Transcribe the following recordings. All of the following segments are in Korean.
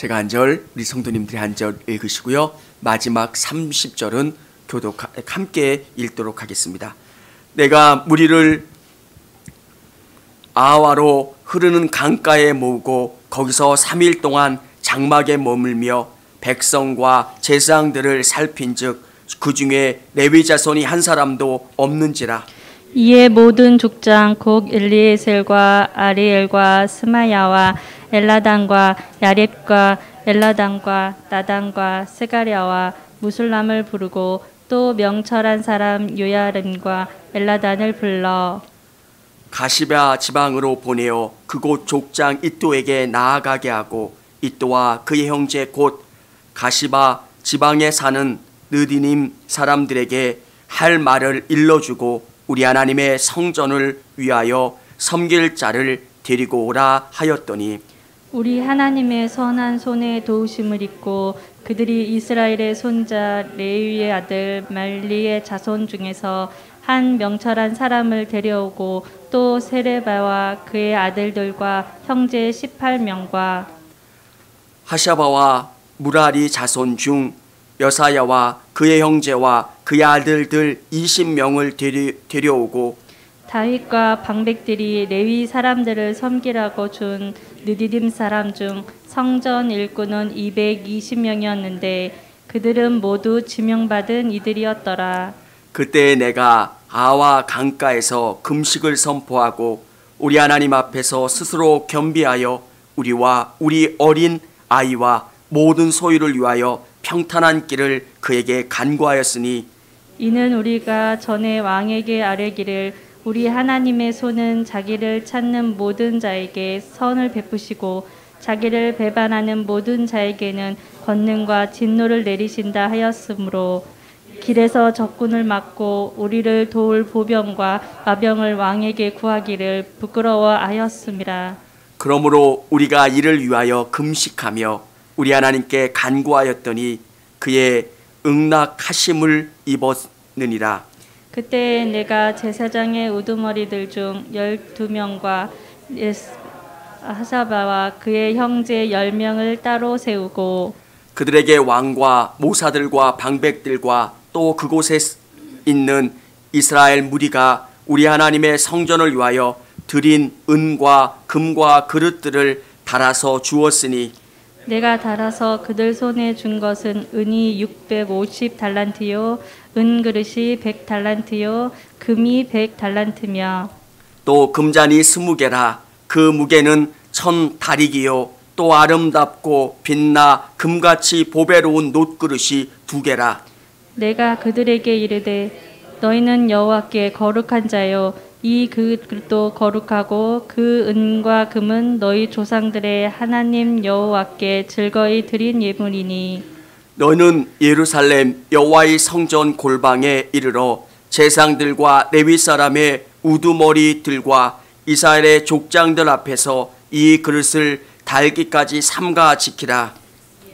제가 한 절, 우리 성도님들이 한 절 읽으시고요. 마지막 30절은 함께 읽도록 하겠습니다. 내가 무리를 아하와로 흐르는 강가에 모으고 거기서 3일 동안 장막에 머물며 백성과 제사장들을 살핀즉 그 중에 레위 자손이 한 사람도 없는지라. 이에 모든 족장 곧 엘리에셀과 아리엘과 스마야와 엘라단과 야렙과 엘라단과 나단과 스가랴와 무술람을 부르고 또 명철한 사람 요야림과 엘라단을 불러 가시바 지방으로 보내어 그곳 족장 이또에게 나아가게 하고 이또와 그의 형제 곧 가시바 지방에 사는 느디님 사람들에게 할 말을 일러주고 우리 하나님의 성전을 위하여 섬길 자를 데리고 오라 하였더니 우리 하나님의 선한 손에 도우심을 입고 그들이 이스라엘의 손자 레위의 아들 말리의 자손 중에서 한 명철한 사람을 데려오고 또 세레바와 그의 아들들과 형제 18명과 하샤바와 무라리 자손 중 여사야와 그의 형제와 그의 아들들 20명을 데려오고 다윗과 방백들이 레위 사람들을 섬기라고 준 느디딤 사람 중 성전 일꾼은 220명이었는데 그들은 모두 지명받은 이들이었더라. 그때 내가 아와 강가에서 금식을 선포하고 우리 하나님 앞에서 스스로 겸비하여 우리와 우리 어린 아이와 모든 소유를 위하여 평탄한 길을 그에게 간구하였으니 이는 우리가 전에 왕에게 아뢰기를 우리 하나님의 손은 자기를 찾는 모든 자에게 선을 베푸시고 자기를 배반하는 모든 자에게는 권능과 진노를 내리신다 하였으므로 길에서 적군을 막고 우리를 도울 보병과 마병을 왕에게 구하기를 부끄러워하였음이라. 그러므로 우리가 이를 위하여 금식하며 우리 하나님께 간구하였더니 그의 응낙하심을 입었느니라. 그때 내가 제사장의 우두머리들 중 12명과 하사바와 그의 형제 10명을 따로 세우고 그들에게 왕과 모사들과 방백들과 또 그곳에 있는 이스라엘 무리가 우리 하나님의 성전을 위하여 드린 은과 금과 그릇들을 달아서 주었으니 내가 달아서 그들 손에 준 것은 은이 650달란트요 은그릇이 100달란트요 금이 100달란트며 또 금잔이 20개라 그 무게는 1000다리기요 또 아름답고 빛나 금같이 보배로운 놋그릇이 2개라. 내가 그들에게 이르되 너희는 여호와께 거룩한 자요 이 그릇도 거룩하고 그 은과 금은 너희 조상들의 하나님 여호와께 즐거이 드린 예물이니 너는 예루살렘 여호와의 성전 골방에 이르러 제사장들과 레위 사람의 우두머리들과 이스라엘의 족장들 앞에서 이 그릇을 달기까지 삼가 지키라.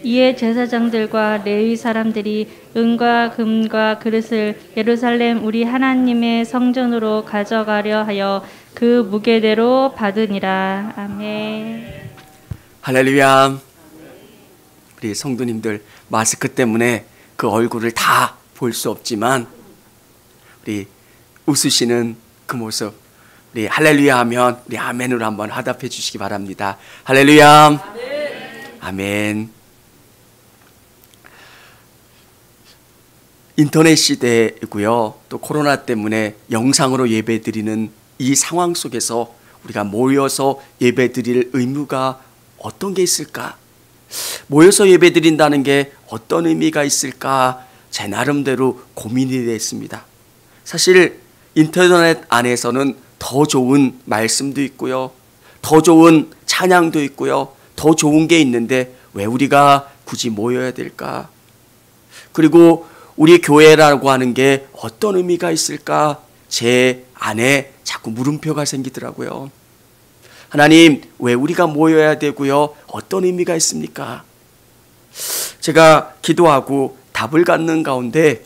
이에 제사장들과 레위 사람들이 은과 금과 그릇을 예루살렘 우리 하나님의 성전으로 가져가려 하여 그 무게대로 받으니라. 아멘. 할렐루야. 우리 성도님들 마스크 때문에 그 얼굴을 다 볼 수 없지만 우리 웃으시는 그 모습 우리 할렐루야 하면 우리 아멘으로 한번 화답해 주시기 바랍니다. 할렐루야. 아멘. 인터넷 시대이고요. 또 코로나 때문에 영상으로 예배드리는 이 상황 속에서 우리가 모여서 예배드릴 의무가 어떤 게 있을까? 모여서 예배드린다는 게 어떤 의미가 있을까? 제 나름대로 고민이 됐습니다. 사실 인터넷 안에서는 더 좋은 말씀도 있고요. 더 좋은 찬양도 있고요. 더 좋은 게 있는데 왜 우리가 굳이 모여야 될까? 그리고 우리 교회라고 하는 게 어떤 의미가 있을까? 제 안에 자꾸 물음표가 생기더라고요. 하나님, 왜 우리가 모여야 되고요? 어떤 의미가 있습니까? 제가 기도하고 답을 갖는 가운데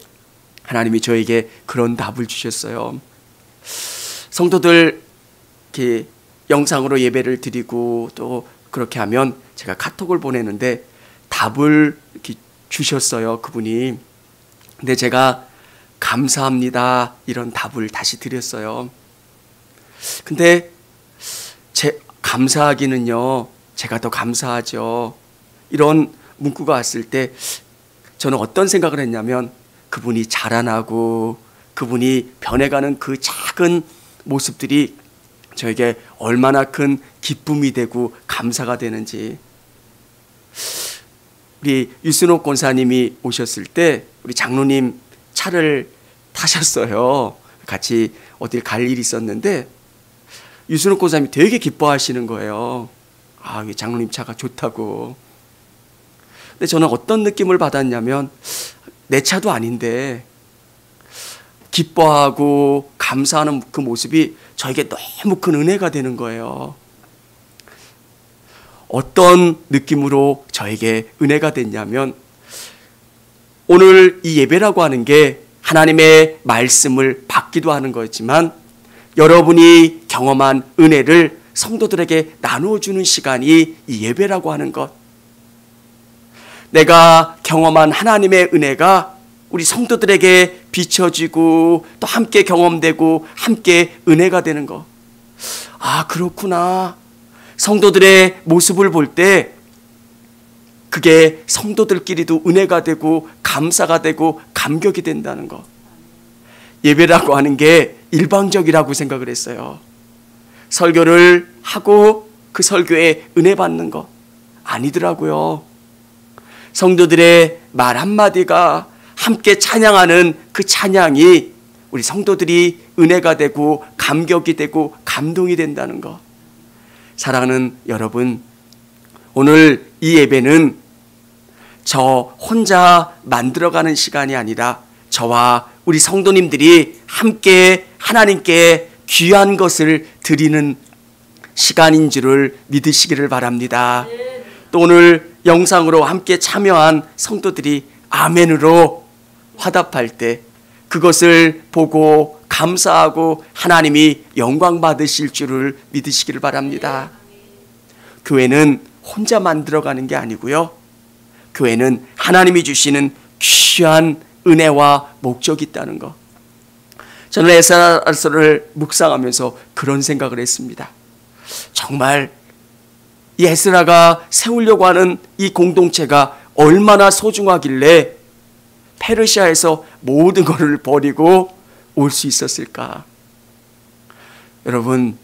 하나님이 저에게 그런 답을 주셨어요. 성도들 이렇게 영상으로 예배를 드리고 또 그렇게 하면 제가 카톡을 보내는데 답을 이렇게 주셨어요, 그분이. 근데 제가 감사합니다 이런 답을 다시 드렸어요. 근데 감사하기는요, 제가 더 감사하죠. 이런 문구가 왔을 때 저는 어떤 생각을 했냐면, 그분이 자라나고 그분이 변해가는 그 작은 모습들이 저에게 얼마나 큰 기쁨이 되고 감사가 되는지. 우리 유순옥 권사님이 오셨을 때 우리 장로님 차를 타셨어요. 같이 어딜 갈 일이 있었는데 유순옥 권사님이 되게 기뻐하시는 거예요. 아, 장로님 차가 좋다고. 근데 저는 어떤 느낌을 받았냐면, 내 차도 아닌데 기뻐하고 감사하는 그 모습이 저에게 너무 큰 은혜가 되는 거예요. 어떤 느낌으로 저에게 은혜가 됐냐면, 오늘 이 예배라고 하는 게 하나님의 말씀을 받기도 하는 거지만, 여러분이 경험한 은혜를 성도들에게 나누어주는 시간이 이 예배라고 하는 것. 내가 경험한 하나님의 은혜가 우리 성도들에게 비춰지고 또 함께 경험되고 함께 은혜가 되는 것. 아, 그렇구나. 성도들의 모습을 볼 때 그게 성도들끼리도 은혜가 되고 감사가 되고 감격이 된다는 것. 예배라고 하는 게 일방적이라고 생각을 했어요. 설교를 하고 그 설교에 은혜 받는 것 아니더라고요. 성도들의 말 한마디가 함께 찬양하는 그 찬양이 우리 성도들이 은혜가 되고 감격이 되고 감동이 된다는 것. 사랑하는 여러분, 오늘 이 예배는 저 혼자 만들어가는 시간이 아니라 저와 우리 성도님들이 함께 하나님께 귀한 것을 드리는 시간인 줄을 믿으시기를 바랍니다. 또 오늘 영상으로 함께 참여한 성도들이 아멘으로 화답할 때 그것을 보고 감사하고 하나님이 영광 받으실 줄을 믿으시기를 바랍니다. 교회는 혼자 만들어가는 게 아니고요, 교회는 하나님이 주시는 귀한 은혜와 목적이 있다는 것. 저는 에스라서를 묵상하면서 그런 생각을 했습니다. 정말 이 에스라가 세우려고 하는 이 공동체가 얼마나 소중하길래 페르시아에서 모든 것을 버리고 올 수 있었을까? 여러분,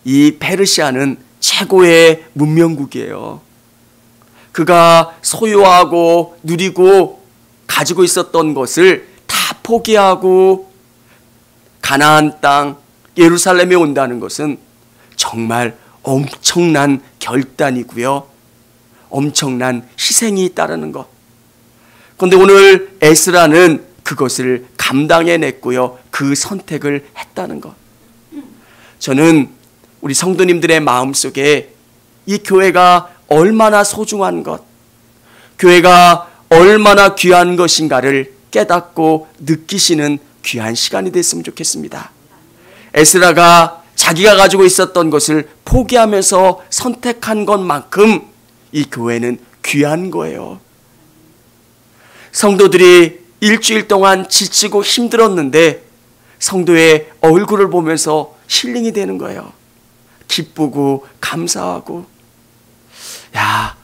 이 페르시아는 최고의 문명국이에요. 그가 소유하고 누리고 가지고 있었던 것을 다 포기하고 가나안 땅 예루살렘에 온다는 것은 정말 엄청난 결단이고요, 엄청난 희생이 따르는 것. 그런데 오늘 에스라는 그것을 감당해냈고요, 그 선택을 했다는 것. 저는 우리 성도님들의 마음속에 이 교회가 얼마나 소중한 것, 교회가 얼마나 귀한 것인가를 깨닫고 느끼시는 귀한 시간이 됐으면 좋겠습니다. 에스라가 자기가 가지고 있었던 것을 포기하면서 선택한 것만큼 이 교회는 귀한 거예요. 성도들이 일주일 동안 지치고 힘들었는데 성도의 얼굴을 보면서 힐링이 되는 거예요. 기쁘고 감사하고. 야,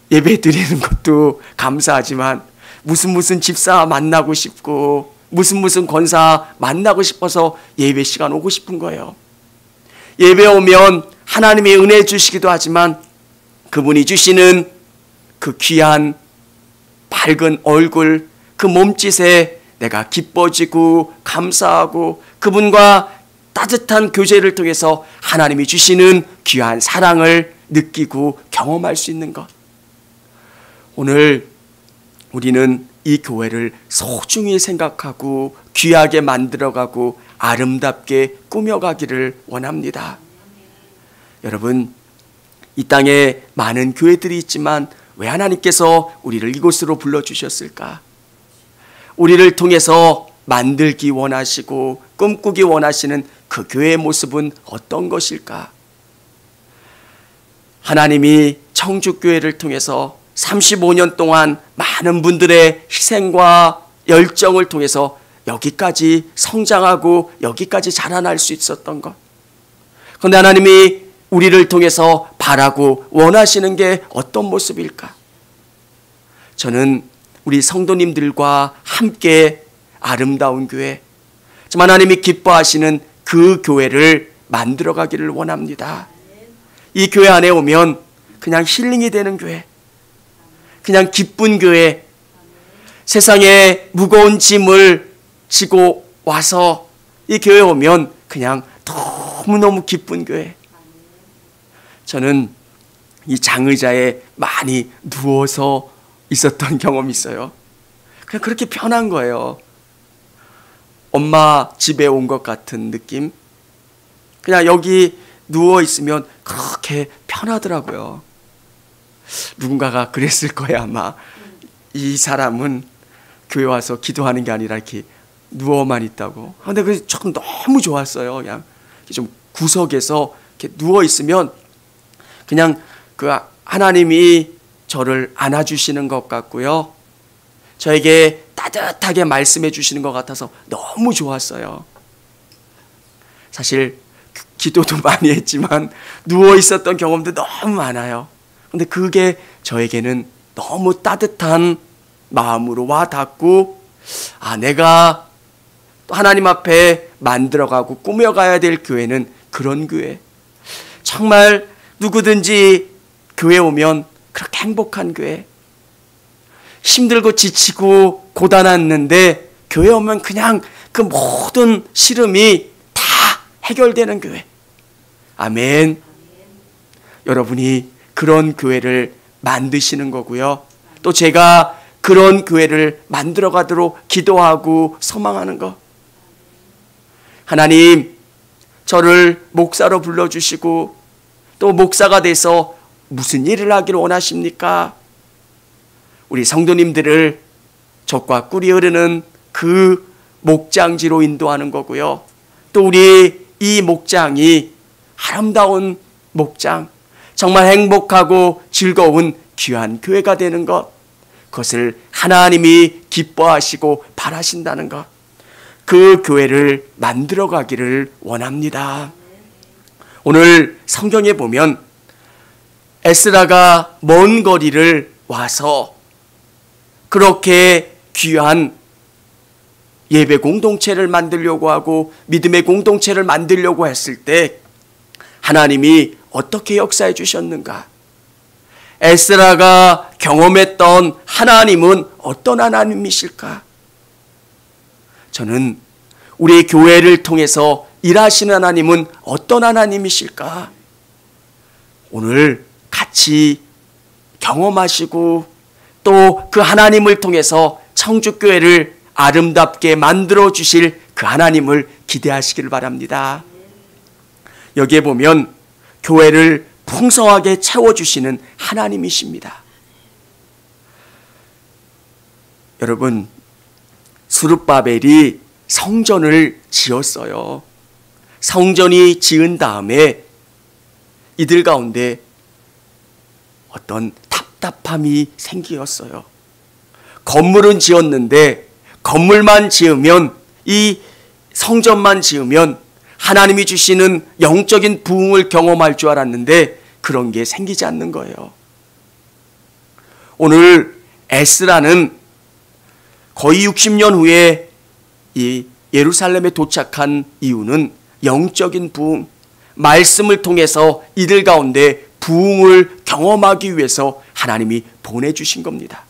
예배 드리는 것도 감사하지만 무슨 집사 만나고 싶고 무슨 권사 만나고 싶어서 예배 시간 오고 싶은 거예요. 예배 오면 하나님이 은혜 주시기도 하지만 그분이 주시는 그 귀한 밝은 얼굴, 그 몸짓에 내가 기뻐지고 감사하고 그분과 따뜻한 교제를 통해서 하나님이 주시는 귀한 사랑을 느끼고 경험할 수 있는 것. 오늘 우리는 이 교회를 소중히 생각하고 귀하게 만들어가고 아름답게 꾸며가기를 원합니다. 여러분, 이 땅에 많은 교회들이 있지만 왜 하나님께서 우리를 이곳으로 불러주셨을까? 우리를 통해서 만들기 원하시고 꿈꾸기 원하시는 그 교회의 모습은 어떤 것일까? 하나님이 청주교회를 통해서 35년 동안 많은 분들의 희생과 열정을 통해서 여기까지 성장하고 여기까지 자라날 수 있었던 것. 그런데 하나님이 우리를 통해서 바라고 원하시는 게 어떤 모습일까? 저는 우리 성도님들과 함께 아름다운 교회, 하나님이 기뻐하시는 그 교회를 만들어가기를 원합니다. 이 교회 안에 오면 그냥 힐링이 되는 교회, 그냥 기쁜 교회, 세상에 무거운 짐을 지고 와서 이 교회에 오면 그냥 너무너무 기쁜 교회. 저는 이 장의자에 많이 누워서 있었던 경험이 있어요. 그냥 그렇게 편한 거예요. 엄마 집에 온 것 같은 느낌. 그냥 여기 누워 있으면 그렇게 편하더라고요. 누군가가 그랬을 거예요, 아마. 이 사람은 교회 와서 기도하는 게 아니라 이렇게 누워만 있다고. 근데 그게 조금 너무 좋았어요. 그냥 좀 구석에서 이렇게 누워 있으면 그냥 그 하나님이 저를 안아주시는 것 같고요. 저에게 따뜻하게 말씀해 주시는 것 같아서 너무 좋았어요. 사실 기도도 많이 했지만 누워 있었던 경험도 너무 많아요. 근데 그게 저에게는 너무 따뜻한 마음으로 와 닿고, 내가 또 하나님 앞에 만들어가고 꾸며가야 될 교회는 그런 교회. 정말 누구든지 교회 오면 그렇게 행복한 교회. 힘들고 지치고 고단했는데 교회 오면 그냥 그 모든 시름이 다 해결되는 교회. 아멘. 여러분이 그런 교회를 만드시는 거고요. 또 제가 그런 교회를 만들어 가도록 기도하고 소망하는 것. 하나님, 저를 목사로 불러주시고 또 목사가 돼서 무슨 일을 하기를 원하십니까? 우리 성도님들을 젖과 꿀이 흐르는 그 목장지로 인도하는 거고요. 또 우리 이 목장이 아름다운 목장, 정말 행복하고 즐거운 귀한 교회가 되는 것, 그것을 하나님이 기뻐하시고 바라신다는 것, 그 교회를 만들어 가기를 원합니다. 오늘 성경에 보면 에스라가 먼 거리를 와서 그렇게 귀한 예배 공동체를 만들려고 하고 믿음의 공동체를 만들려고 했을 때 하나님이 어떻게 역사해 주셨는가? 에스라가 경험했던 하나님은 어떤 하나님이실까? 저는 우리 교회를 통해서 일하시는 하나님은 어떤 하나님이실까? 오늘 같이 경험하시고 또 그 하나님을 통해서 청주교회를 아름답게 만들어 주실 그 하나님을 기대하시길 바랍니다. 여기에 보면 교회를 풍성하게 채워주시는 하나님이십니다. 여러분, 스룹바벨이 성전을 지었어요. 성전이 지은 다음에 이들 가운데 어떤 답답함이 생기었어요. 건물은 지었는데 건물만 지으면, 이 성전만 지으면 하나님이 주시는 영적인 부흥을 경험할 줄 알았는데 그런 게 생기지 않는 거예요. 오늘 에스라는 거의 60년 후에 이 예루살렘에 도착한 이유는 영적인 부흥, 말씀을 통해서 이들 가운데 부흥을 경험하기 위해서 하나님이 보내주신 겁니다.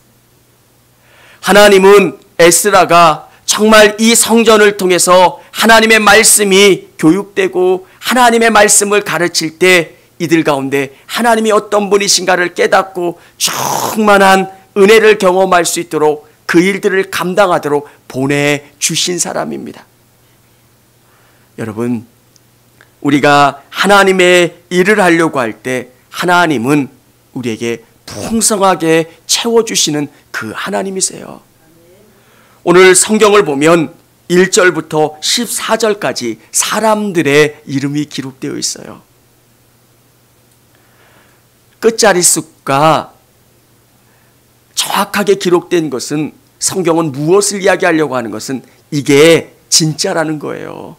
하나님은 에스라가 정말 이 성전을 통해서 하나님의 말씀이 교육되고 하나님의 말씀을 가르칠 때 이들 가운데 하나님이 어떤 분이신가를 깨닫고 충만한 은혜를 경험할 수 있도록 그 일들을 감당하도록 보내주신 사람입니다. 여러분, 우리가 하나님의 일을 하려고 할 때 하나님은 우리에게 풍성하게 채워주시는 그 하나님이세요. 오늘 성경을 보면 1절부터 14절까지 사람들의 이름이 기록되어 있어요. 끝자리 수 수가 정확하게 기록된 것은, 성경은 무엇을 이야기하려고 하는 것은 이게 진짜라는 거예요.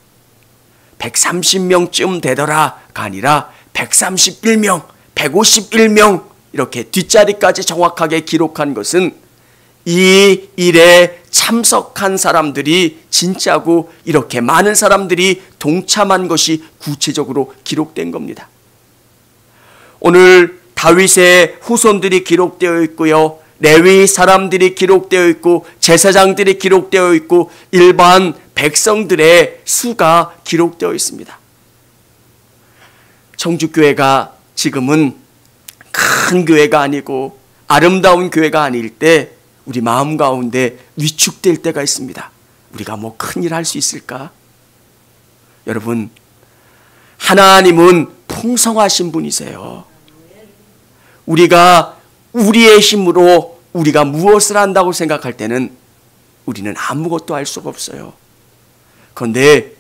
130명쯤 되더라가 아니라 131명, 151명 이렇게 뒷자리까지 정확하게 기록한 것은 이 일에 참석한 사람들이 진짜고 이렇게 많은 사람들이 동참한 것이 구체적으로 기록된 겁니다. 오늘 다윗의 후손들이 기록되어 있고요, 레위 사람들이 기록되어 있고, 제사장들이 기록되어 있고, 일반 백성들의 수가 기록되어 있습니다. 청주교회가 지금은 큰 교회가 아니고 아름다운 교회가 아닐 때 우리 마음 가운데 위축될 때가 있습니다. 우리가 뭐 큰일 할 수 있을까? 여러분, 하나님은 풍성하신 분이세요. 우리가 우리의 힘으로 우리가 무엇을 한다고 생각할 때는 우리는 아무것도 할 수가 없어요. 그런데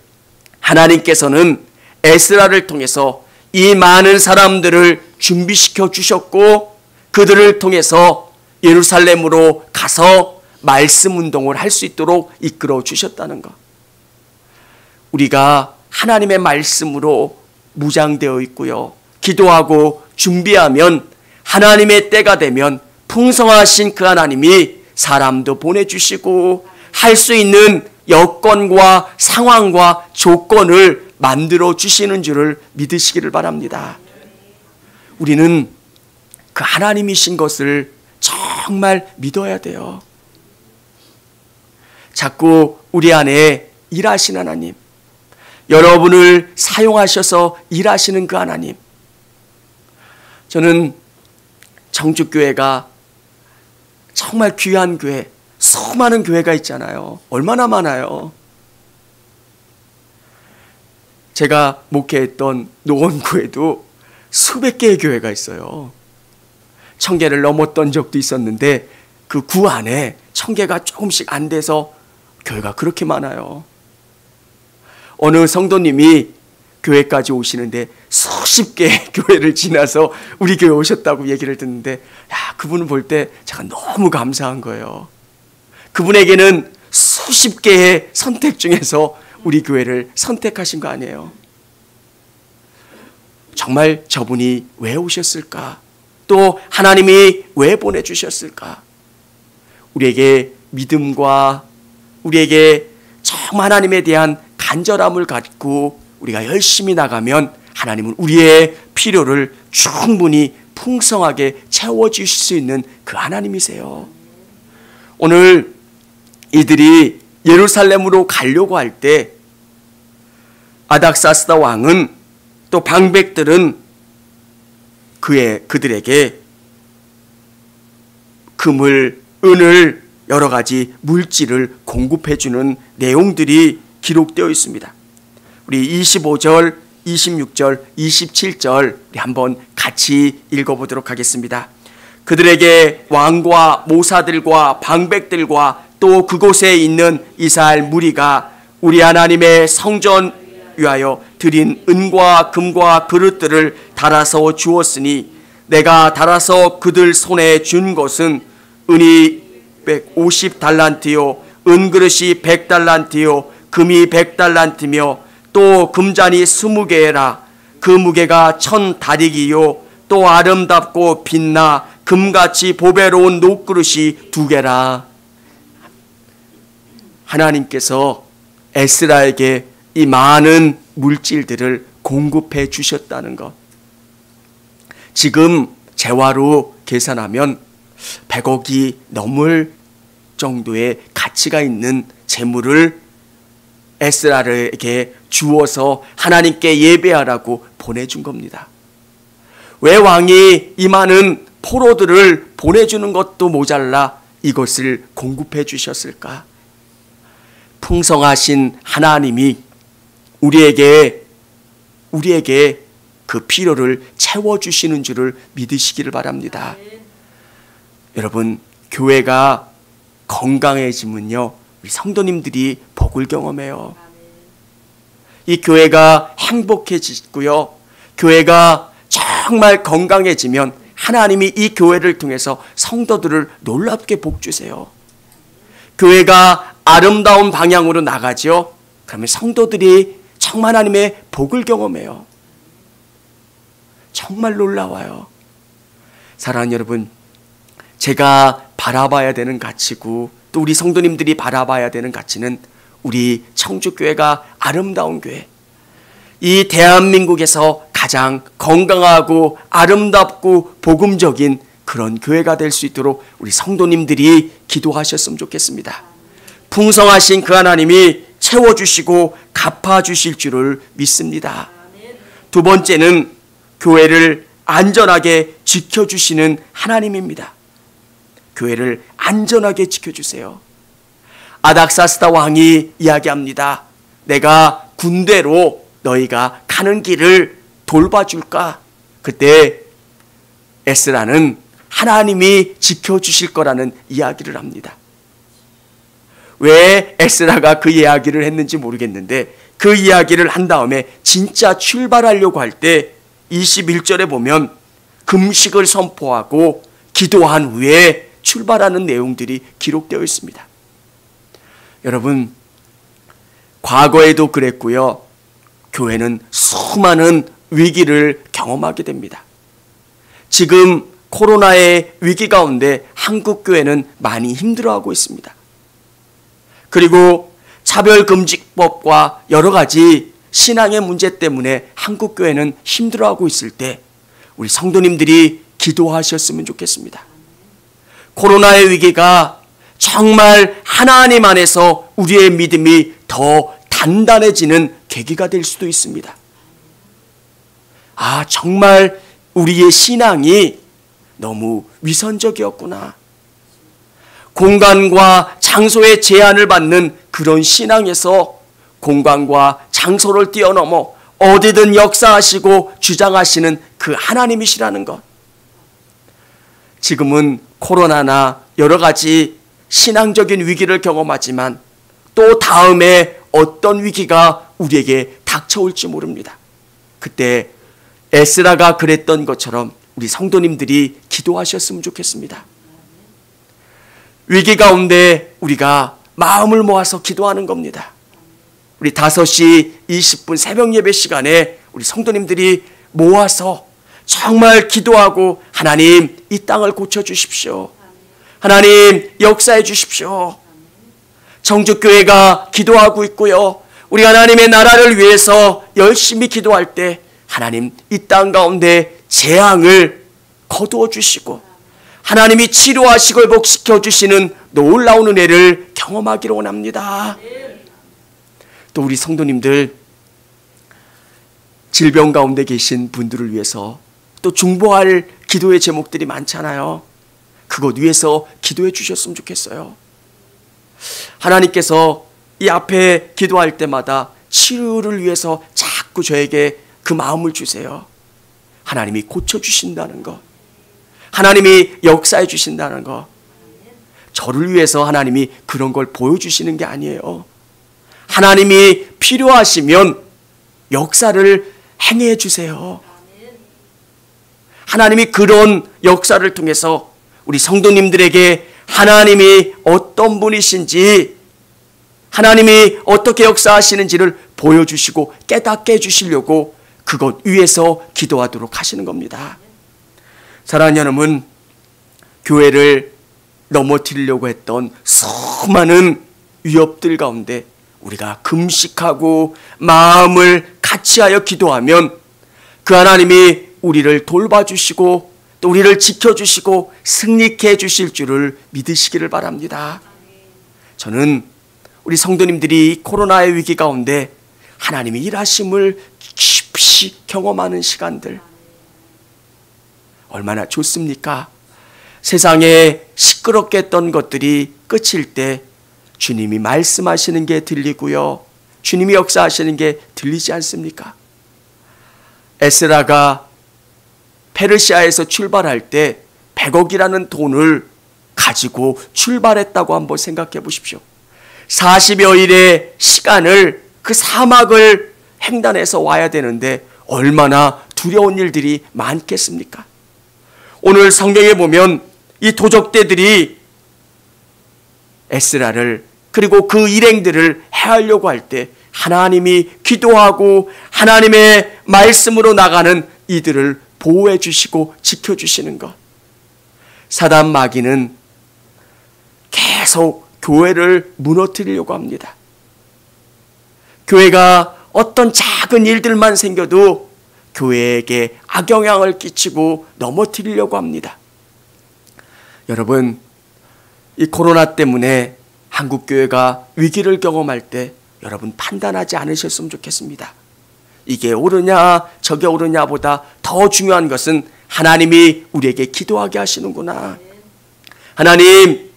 하나님께서는 에스라를 통해서 이 많은 사람들을 준비시켜 주셨고, 그들을 통해서 예루살렘으로 가서 말씀 운동을 할 수 있도록 이끌어 주셨다는 것. 우리가 하나님의 말씀으로 무장되어 있고요, 기도하고 준비하면 하나님의 때가 되면 풍성하신 그 하나님이 사람도 보내주시고 할 수 있는 여건과 상황과 조건을 만들어 주시는 줄을 믿으시기를 바랍니다. 우리는 그 하나님이신 것을 정말 믿어야 돼요. 자꾸 우리 안에 일하시는 하나님, 여러분을 사용하셔서 일하시는 그 하나님. 저는 청주교회가 정말 귀한 교회, 수많은 교회가 있잖아요. 얼마나 많아요. 제가 목회했던 노원구에도 수백 개의 교회가 있어요. 1000개를 넘었던 적도 있었는데 그 구 안에 1000개가 조금씩 안 돼서 교회가 그렇게 많아요. 어느 성도님이 교회까지 오시는데 수십 개의 교회를 지나서 우리 교회 오셨다고 얘기를 듣는데, 야, 그분을 볼 때 제가 너무 감사한 거예요. 그분에게는 수십 개의 선택 중에서 우리 교회를 선택하신 거 아니에요. 정말 저분이 왜 오셨을까? 또 하나님이 왜 보내주셨을까? 우리에게 믿음과 우리에게 정말 하나님에 대한 간절함을 갖고 우리가 열심히 나가면 하나님은 우리의 필요를 충분히 풍성하게 채워주실 수 있는 그 하나님이세요. 오늘 이들이 예루살렘으로 가려고 할 때 아닥사스다 왕은, 또 방백들은 그들에게 금을, 은을, 여러 가지 물질을 공급해주는 내용들이 기록되어 있습니다. 우리 25절, 26절, 27절 우리 한번 같이 읽어보도록 하겠습니다. 그들에게 왕과 모사들과 방백들과 또 그곳에 있는 이스라엘 무리가 우리 하나님의 성전 위하여 드린 은과 금과 그릇들을 달아서 주었으니 내가 달아서 그들 손에 준 것은 은이 150달란트요 은그릇이 100달란트요 금이 100달란트며 또 금잔이 20개라. 그 무게가 1000다리기요 또 아름답고 빛나 금같이 보배로운 녹그릇이 2개라. 하나님께서 에스라에게 이 많은 물질들을 공급해 주셨다는 것. 지금 재화로 계산하면 100억이 넘을 정도의 가치가 있는 재물을 에스라에게 주어서 하나님께 예배하라고 보내준 겁니다. 왜 왕이 이 많은 포로들을 보내주는 것도 모자라 이것을 공급해 주셨을까? 풍성하신 하나님이 우리에게 그 필요를 채워주시는 줄을 믿으시기를 바랍니다. 여러분, 교회가 건강해지면요, 우리 성도님들이 복을 경험해요. 이 교회가 행복해지고요, 교회가 정말 건강해지면 하나님이 이 교회를 통해서 성도들을 놀랍게 복주세요. 교회가 아름다운 방향으로 나가죠. 그러면 성도들이 정말 하나님의 복을 경험해요. 정말 놀라워요. 사랑하는 여러분, 제가 바라봐야 되는 가치고 또 우리 성도님들이 바라봐야 되는 가치는 우리 청주교회가 아름다운 교회, 이 대한민국에서 가장 건강하고 아름답고 복음적인 그런 교회가 될 수 있도록 우리 성도님들이 기도하셨으면 좋겠습니다. 풍성하신 그 하나님이 채워주시고 갚아주실 줄을 믿습니다. 두 번째는 교회를 안전하게 지켜주시는 하나님입니다. 교회를 안전하게 지켜주세요. 아닥사스다 왕이 이야기합니다. 내가 군대로 너희가 가는 길을 돌봐줄까? 그때 에스라는 하나님이 지켜주실 거라는 이야기를 합니다. 왜 에스라가 그 이야기를 했는지 모르겠는데 그 이야기를 한 다음에 진짜 출발하려고 할 때 21절에 보면 금식을 선포하고 기도한 후에 출발하는 내용들이 기록되어 있습니다. 여러분, 과거에도 그랬고요. 교회는 수많은 위기를 경험하게 됩니다. 지금 코로나의 위기 가운데 한국교회는 많이 힘들어하고 있습니다. 그리고 차별금지법과 여러 가지 신앙의 문제 때문에 한국교회는 힘들어하고 있을 때 우리 성도님들이 기도하셨으면 좋겠습니다. 코로나의 위기가 정말 하나님 안에서 우리의 믿음이 더 단단해지는 계기가 될 수도 있습니다. 아, 정말 우리의 신앙이 너무 위선적이었구나. 공간과 장소의 제한을 받는 그런 신앙에서 공간과 장소를 뛰어넘어 어디든 역사하시고 주장하시는 그 하나님이시라는 것. 지금은 코로나나 여러 가지 신앙적인 위기를 경험하지만 또 다음에 어떤 위기가 우리에게 닥쳐올지 모릅니다. 그때 에스라가 그랬던 것처럼 우리 성도님들이 기도하셨으면 좋겠습니다. 위기 가운데 우리가 마음을 모아서 기도하는 겁니다. 우리 5시 20분 새벽 예배 시간에 우리 성도님들이 모아서 정말 기도하고 하나님 이 땅을 고쳐주십시오. 하나님 역사해 주십시오. 청주교회가 기도하고 있고요. 우리 하나님의 나라를 위해서 열심히 기도할 때 하나님 이 땅 가운데 재앙을 거두어 주시고 하나님이 치료하시고 회복시켜 주시는 놀라운 은혜를 경험하기를 원합니다. 또 우리 성도님들 질병 가운데 계신 분들을 위해서 또 중보할 기도의 제목들이 많잖아요. 그것 위해서 기도해 주셨으면 좋겠어요. 하나님께서 이 앞에 기도할 때마다 치유를 위해서 자꾸 저에게 그 마음을 주세요. 하나님이 고쳐주신다는 것, 하나님이 역사해 주신다는 것, 저를 위해서 하나님이 그런 걸 보여주시는 게 아니에요. 하나님이 필요하시면 역사를 행해 주세요. 하나님이 그런 역사를 통해서 우리 성도님들에게 하나님이 어떤 분이신지, 하나님이 어떻게 역사하시는지를 보여주시고 깨닫게 해주시려고 그것 위에서 기도하도록 하시는 겁니다. 사랑하는 여러분, 교회를 넘어뜨리려고 했던 수많은 위협들 가운데 우리가 금식하고 마음을 같이하여 기도하면 그 하나님이 우리를 돌봐주시고 또 우리를 지켜주시고 승리케 해주실 줄을 믿으시기를 바랍니다. 저는 우리 성도님들이 코로나의 위기 가운데 하나님의 일하심을 깊이 경험하는 시간들 얼마나 좋습니까? 세상에 시끄럽게 했던 것들이 끝일 때 주님이 말씀하시는 게 들리고요. 주님이 역사하시는 게 들리지 않습니까? 에스라가 페르시아에서 출발할 때 100억이라는 돈을 가지고 출발했다고 한번 생각해 보십시오. 40여일의 시간을 그 사막을 횡단해서 와야 되는데 얼마나 두려운 일들이 많겠습니까? 오늘 성경에 보면 이 도적대들이 에스라를 그리고 그 일행들을 해하려고 할 때 하나님이 기도하고 하나님의 말씀으로 나가는 이들을 보호해 주시고 지켜주시는 것. 사단 마귀는 계속 교회를 무너뜨리려고 합니다. 교회가 어떤 작은 일들만 생겨도 교회에게 악영향을 끼치고 넘어뜨리려고 합니다. 여러분, 이 코로나 때문에 한국교회가 위기를 경험할 때 여러분 판단하지 않으셨으면 좋겠습니다. 이게 옳으냐 저게 옳으냐 보다 더 중요한 것은 하나님이 우리에게 기도하게 하시는구나. 하나님,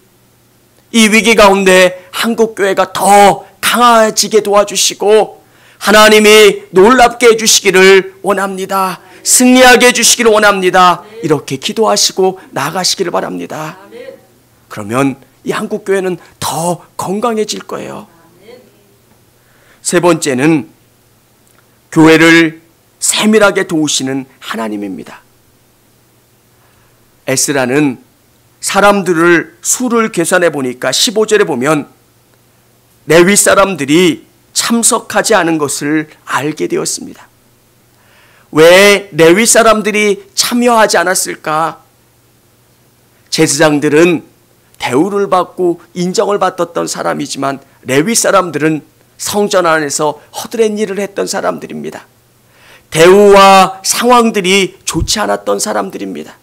이 위기 가운데 한국교회가 더 강해지게 도와주시고 하나님이 놀랍게 해주시기를 원합니다. 승리하게 해주시기를 원합니다. 이렇게 기도하시고 나아가시기를 바랍니다. 그러면 이 한국교회는 더 건강해질 거예요. 세 번째는 교회를 세밀하게 도우시는 하나님입니다. 에스라는 사람들을 수를 계산해 보니까 15절에 보면 레위 사람들이 참석하지 않은 것을 알게 되었습니다. 왜 레위 사람들이 참여하지 않았을까? 제사장들은 대우를 받고 인정을 받았던 사람이지만 레위 사람들은 성전 안에서 허드렛 일을 했던 사람들입니다. 대우와 상황들이 좋지 않았던 사람들입니다.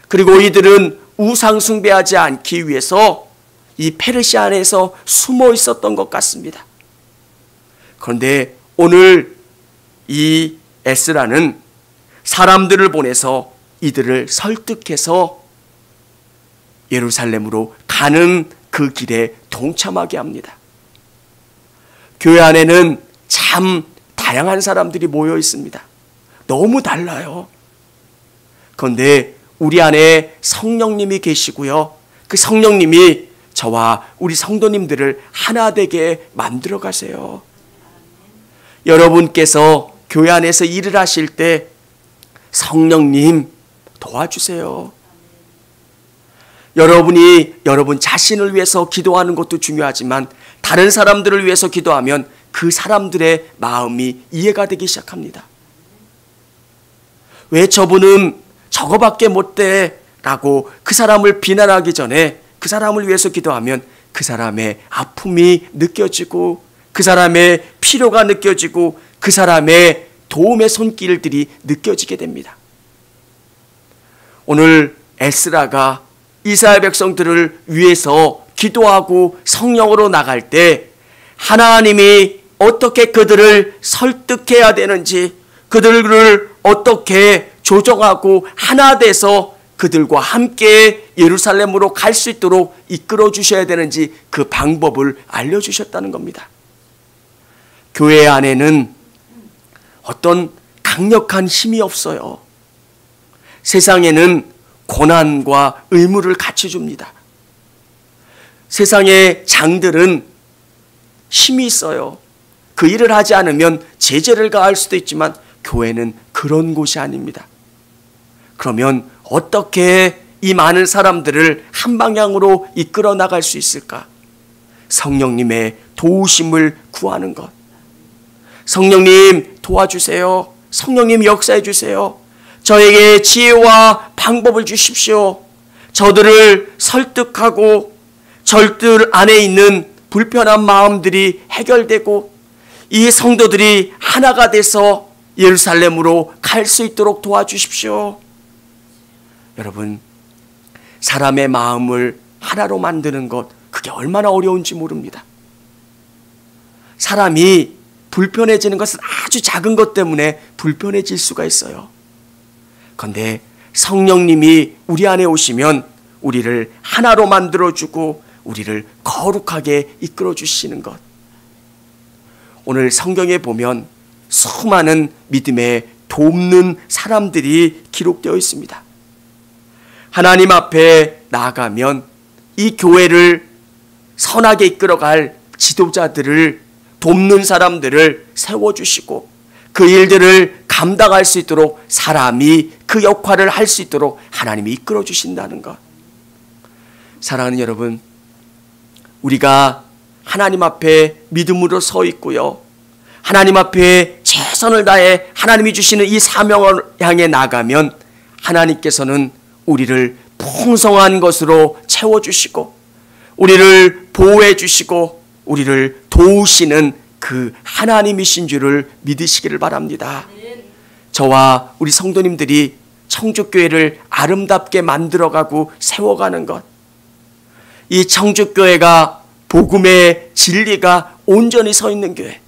그리고 이들은 우상 숭배하지 않기 위해서 이 페르시아 안에서 숨어 있었던 것 같습니다. 그런데 오늘 이 에스라는 사람들을 보내서 이들을 설득해서 예루살렘으로 가는 그 길에 동참하게 합니다. 교회 안에는 참 다양한 사람들이 모여 있습니다. 너무 달라요. 그런데 우리 안에 성령님이 계시고요. 그 성령님이 저와 우리 성도님들을 하나 되게 만들어 가세요. 여러분께서 교회 안에서 일을 하실 때 성령님 도와주세요. 여러분이 여러분 자신을 위해서 기도하는 것도 중요하지만 다른 사람들을 위해서 기도하면 그 사람들의 마음이 이해가 되기 시작합니다. 왜 저분은 저거밖에 못돼? 라고 그 사람을 비난하기 전에 그 사람을 위해서 기도하면 그 사람의 아픔이 느껴지고 그 사람의 필요가 느껴지고 그 사람의 도움의 손길들이 느껴지게 됩니다. 오늘 에스라가 이스라엘 백성들을 위해서 기도하고 성령으로 나갈 때 하나님이 어떻게 그들을 설득해야 되는지, 그들을 어떻게 조정하고 하나 돼서 그들과 함께 예루살렘으로 갈 수 있도록 이끌어 주셔야 되는지 그 방법을 알려주셨다는 겁니다. 교회 안에는 어떤 강력한 힘이 없어요. 세상에는 고난과 의무를 같이 줍니다. 세상의 장들은 힘이 있어요. 그 일을 하지 않으면 제재를 가할 수도 있지만 교회는 그런 곳이 아닙니다. 그러면 어떻게 이 많은 사람들을 한 방향으로 이끌어 나갈 수 있을까? 성령님의 도우심을 구하는 것. 성령님 도와주세요. 성령님 역사해 주세요. 저에게 지혜와 방법을 주십시오. 저들을 설득하고 저들 안에 있는 불편한 마음들이 해결되고 이 성도들이 하나가 돼서 예루살렘으로 갈 수 있도록 도와주십시오. 여러분, 사람의 마음을 하나로 만드는 것, 그게 얼마나 어려운지 모릅니다. 사람이 불편해지는 것은 아주 작은 것 때문에 불편해질 수가 있어요. 그런데 성령님이 우리 안에 오시면 우리를 하나로 만들어주고 우리를 거룩하게 이끌어주시는 것. 오늘 성경에 보면 수많은 믿음에 돕는 사람들이 기록되어 있습니다. 하나님 앞에 나아가면 이 교회를 선하게 이끌어갈 지도자들을 돕는 사람들을 세워주시고 그 일들을 감당할 수 있도록 사람이 그 역할을 할 수 있도록 하나님이 이끌어 주신다는 것. 사랑하는 여러분, 우리가 하나님 앞에 믿음으로 서 있고요, 하나님 앞에 최선을 다해 하나님이 주시는 이 사명을 향해 나가면 하나님께서는 우리를 풍성한 것으로 채워주시고 우리를 보호해 주시고 우리를 도우시는 그 하나님이신 줄을 믿으시기를 바랍니다. 저와 우리 성도님들이 청주교회를 아름답게 만들어가고 세워가는 것, 이 청주교회가 복음의 진리가 온전히 서 있는 교회,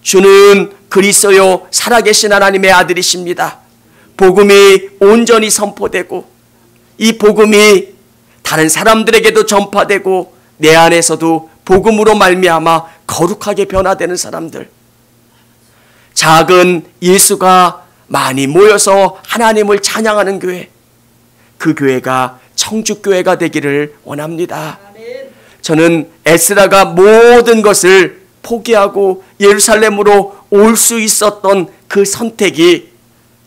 주는 그리스도요 살아계신 하나님의 아들이십니다. 복음이 온전히 선포되고 이 복음이 다른 사람들에게도 전파되고 내 안에서도 복음으로 말미암아 거룩하게 변화되는 사람들, 작은 예수가 많이 모여서 하나님을 찬양하는 교회, 그 교회가 청주교회가 되기를 원합니다. 저는 에스라가 모든 것을 포기하고 예루살렘으로 올 수 있었던 그 선택이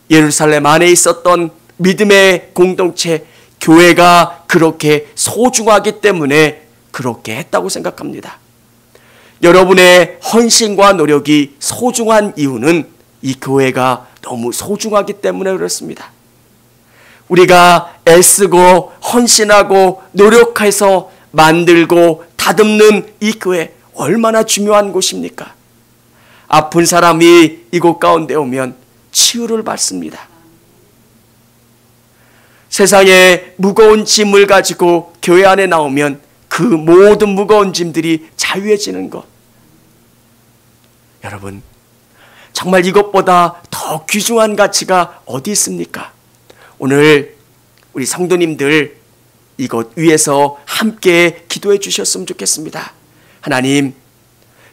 예루살렘 안에 있었던 믿음의 공동체, 교회가 그렇게 소중하기 때문에 그렇게 했다고 생각합니다. 여러분의 헌신과 노력이 소중한 이유는 이 교회가 너무 소중하기 때문에 그렇습니다. 우리가 애쓰고 헌신하고 노력해서 만들고 다듬는 이 교회, 얼마나 중요한 곳입니까? 아픈 사람이 이곳 가운데 오면 치유를 받습니다. 세상에 무거운 짐을 가지고 교회 안에 나오면 그 모든 무거운 짐들이 자유해지는 것. 여러분, 정말 이것보다 더 귀중한 가치가 어디 있습니까? 오늘 우리 성도님들 이것 위에서 함께 기도해 주셨으면 좋겠습니다. 하나님,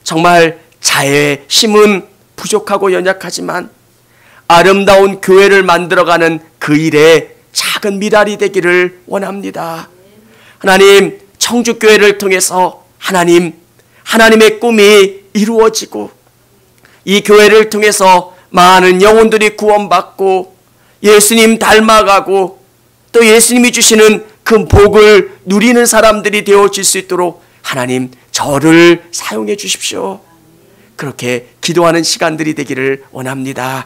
정말 자의 힘은 부족하고 연약하지만 아름다운 교회를 만들어가는 그 일에 작은 미랄이 되기를 원합니다. 하나님, 청주교회를 통해서 하나님의 꿈이 이루어지고 이 교회를 통해서 많은 영혼들이 구원받고 예수님 닮아가고 또 예수님이 주시는 그 복을 누리는 사람들이 되어질 수 있도록 하나님, 저를 사용해 주십시오. 그렇게 기도하는 시간들이 되기를 원합니다.